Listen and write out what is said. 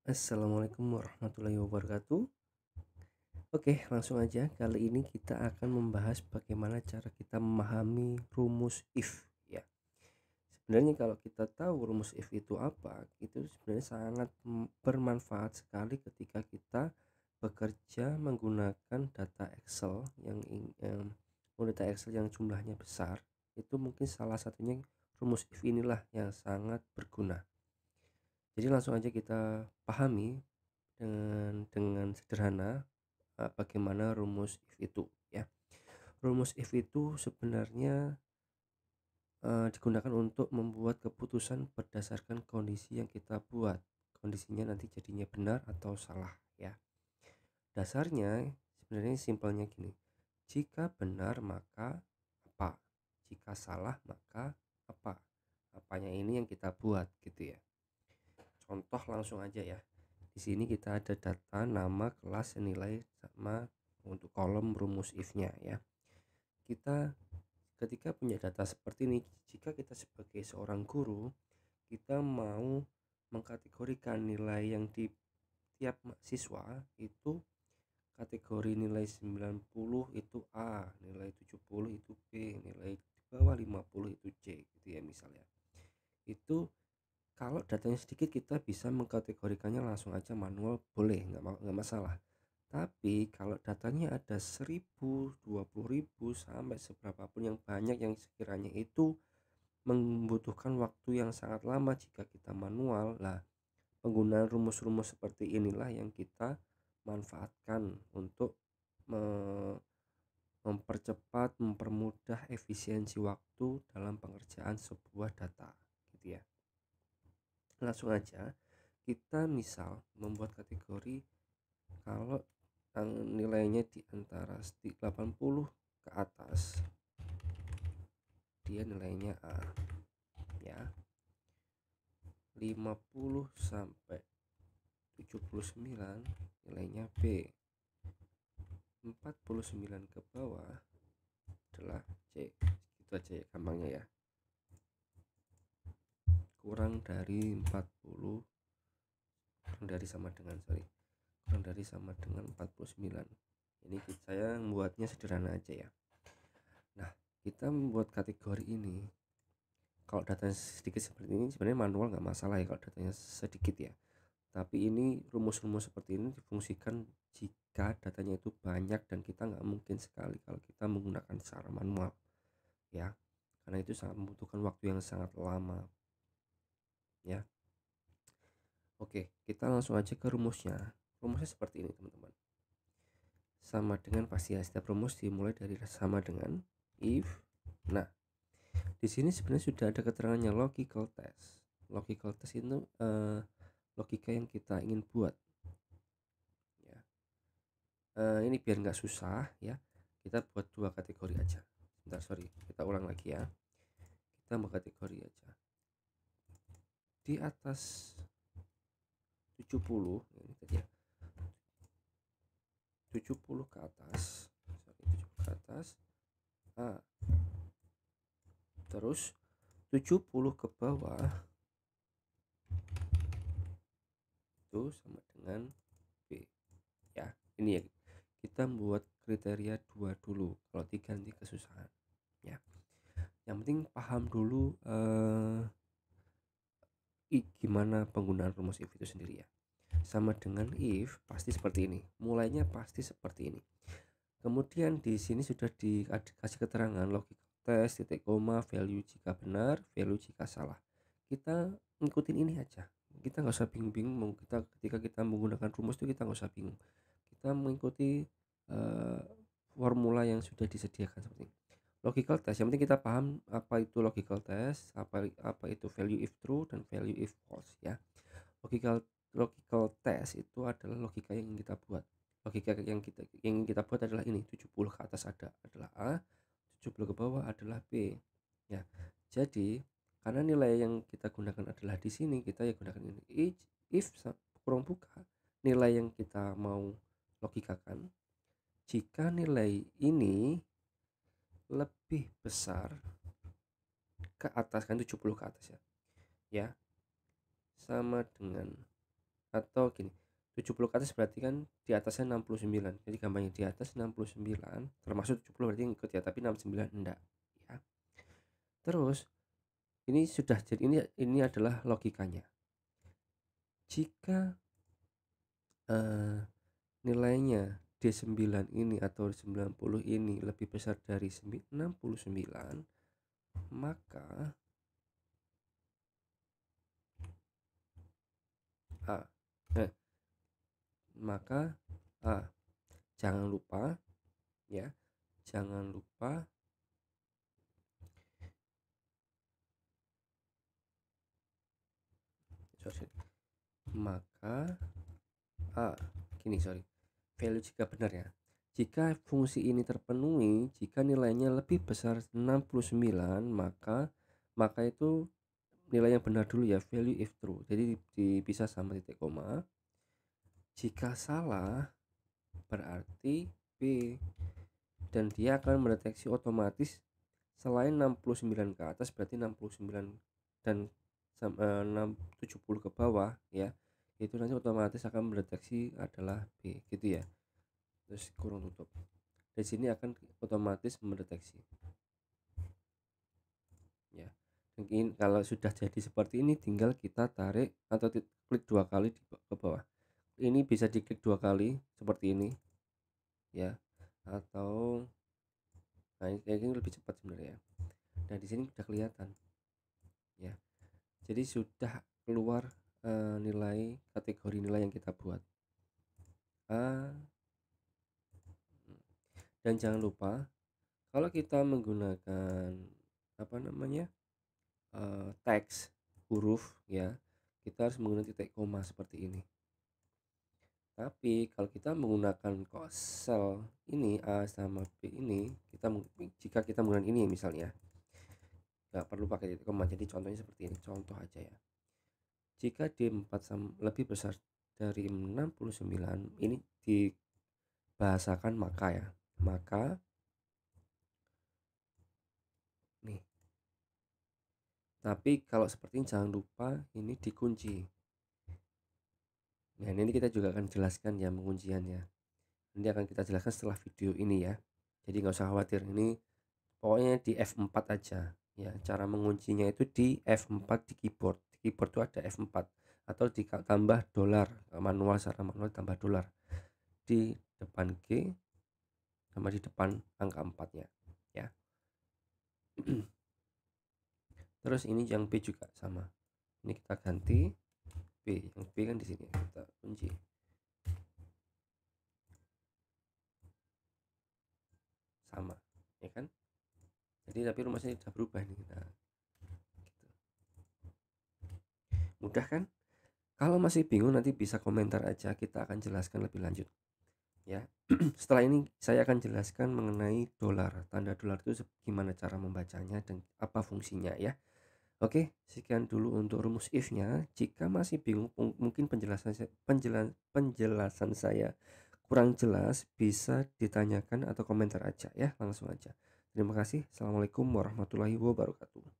Assalamualaikum warahmatullahi wabarakatuh. Oke, langsung aja. Kali ini kita akan membahas bagaimana cara kita memahami rumus if ya. Sebenarnya kalau kita tahu rumus if itu apa, itu sebenarnya sangat bermanfaat sekali ketika kita bekerja menggunakan data Excel data Excel yang jumlahnya besar. Itu mungkin salah satunya rumus if inilah yang sangat berguna. Jadi langsung aja kita pahami dengan sederhana bagaimana rumus if itu ya. Rumus if itu sebenarnya digunakan untuk membuat keputusan berdasarkan kondisi yang kita buat. Kondisinya nanti jadinya benar atau salah ya. Dasarnya sebenarnya simpelnya gini. Jika benar maka apa? Jika salah maka apa? Apanya ini yang kita buat gitu ya. Contoh langsung aja ya. Di sini kita ada data nama, kelas, nilai sama untuk kolom rumus if-nya ya. Kita ketika punya data seperti ini, jika kita sebagai seorang guru, kita mau mengkategorikan nilai yang di tiap siswa itu kategori nilai 90 itu A, nilai 70 itu B, nilai di bawah 50 itu C gitu ya misalnya. Itu kalau datanya sedikit kita bisa mengkategorikannya langsung aja manual, boleh, nggak masalah. Tapi kalau datanya ada 1000, 20.000 sampai seberapa pun yang banyak yang sekiranya itu membutuhkan waktu yang sangat lama jika kita manual. Lah, penggunaan rumus-rumus seperti inilah yang kita manfaatkan untuk mempercepat, mempermudah efisiensi waktu dalam pengerjaan sebuah data gitu ya. Langsung aja kita misal membuat kategori kalau nilainya di antara 80 ke atas dia nilainya A ya, 50 sampai 79 nilainya B, 49 ke bawah adalah C. Itu aja ya gampangnya ya. Kurang dari 40, kurang dari sama dengan 49. Ini saya membuatnya sederhana aja ya. Nah, kita membuat kategori ini kalau datanya sedikit seperti ini sebenarnya manual nggak masalah ya kalau datanya sedikit ya. Tapi ini rumus-rumus seperti ini difungsikan jika datanya itu banyak dan kita nggak mungkin sekali kalau kita menggunakan secara manual ya, karena itu sangat membutuhkan waktu yang sangat lama ya. Oke, kita langsung aja ke rumusnya. Rumusnya seperti ini teman-teman. Sama dengan pasti ya, setiap rumus dimulai dari sama dengan if. Nah, di sini sebenarnya sudah ada keterangannya logical test. Logical test itu logika yang kita ingin buat ya. Ini biar nggak susah ya, kita buat dua kategori aja. Bentar, sorry, kita ulang lagi ya. Kita buat kategori aja. Di atas 70 ini tadi ya, 70 ke atas, sorry, 70 ke atas A, terus 70 ke bawah itu sama dengan B ya. Ini ya, kita membuat kriteria 2 dulu, kalau 3 nanti kesusahan ya. Yang penting paham dulu gimana penggunaan rumus if itu sendiri ya. Sama dengan if pasti seperti ini, mulainya pasti seperti ini. Kemudian di sini sudah dikasih keterangan logical test, titik koma, value jika benar, value jika salah. Kita ngikutin ini aja, kita nggak usah bingung-bingung. Kita ketika kita menggunakan rumus itu kita nggak usah bingung, kita mengikuti uh, formula yang sudah disediakan seperti ini. Logical test, yang penting kita paham apa itu logical test, apa itu value if true dan value if false ya. Logical test itu adalah logika yang ingin kita buat. Logika yang ingin kita buat adalah ini, 70 ke atas adalah A, 70 ke bawah adalah B ya. Jadi karena nilai yang kita gunakan adalah di sini, kita ya gunakan ini. If kurung buka nilai yang kita mau logikakan, jika nilai ini lebih besar ke atas, kan 70 ke atas ya, sama dengan atau gini, 70 ke atas berarti kan di atasnya 69. Jadi gampangnya di atas 69 termasuk 70 berarti ngikut ya, tapi 69 enggak ya. Terus ini sudah jadi, ini adalah logikanya. Jika nilainya D9 ini atau 90 ini lebih besar dari 69, maka A eh, maka A jangan lupa ya, jangan lupa sorry, maka value jika benar ya, jika fungsi ini terpenuhi, jika nilainya lebih besar 69, maka itu nilai yang benar dulu ya, value if true, jadi dipisah sama titik koma. Jika salah berarti B, dan dia akan mendeteksi otomatis selain 69 ke atas berarti 69 dan 70 ke bawah ya, itu nanti otomatis akan mendeteksi adalah B gitu ya. Terus kurung tutup, di sini akan otomatis mendeteksi ya. Mungkin kalau sudah jadi seperti ini tinggal kita tarik atau klik 2 kali ke bawah. Ini bisa diklik 2 kali seperti ini ya, atau nah ini kayaknya lebih cepat sebenarnya. Nah di sini sudah kelihatan ya, jadi sudah keluar nilai kategori nilai yang kita buat. Dan jangan lupa kalau kita menggunakan apa namanya teks huruf ya, kita harus menggunakan titik koma seperti ini. Tapi kalau kita menggunakan sel ini A sama B ini, jika kita menggunakan ini misalnya, nggak perlu pakai titik koma. Jadi contohnya seperti ini, contoh aja ya. Jika D4 lebih besar dari 69, ini dibahasakan maka ya, maka nih. Tapi kalau seperti ini jangan lupa ini dikunci. Nah ini kita juga akan jelaskan ya pengunciannya. Ini akan kita jelaskan setelah video ini ya. Jadi nggak usah khawatir, ini pokoknya di F4 aja ya. Cara menguncinya itu di F4 di keyboard. Di keyboard itu ada F4 atau ditambah dolar, manual, secara manual tambah dolar di depan G sama di depan angka 4-nya ya. Terus ini yang B juga sama. Ini kita ganti B, yang B kan di sini kita kunci. Sama ya kan, jadi tapi rumusnya sudah berubah nih. Nah gitu. Mudah kan? Kalau masih bingung nanti bisa komentar aja, kita akan jelaskan lebih lanjut ya. Setelah ini saya akan jelaskan mengenai dolar, tanda dolar itu gimana cara membacanya dan apa fungsinya ya. Oke, sekian dulu untuk rumus if-nya. Jika masih bingung, mungkin penjelasan saya kurang jelas, bisa ditanyakan atau komentar aja ya, langsung aja. Terima kasih. Assalamualaikum warahmatullahi wabarakatuh.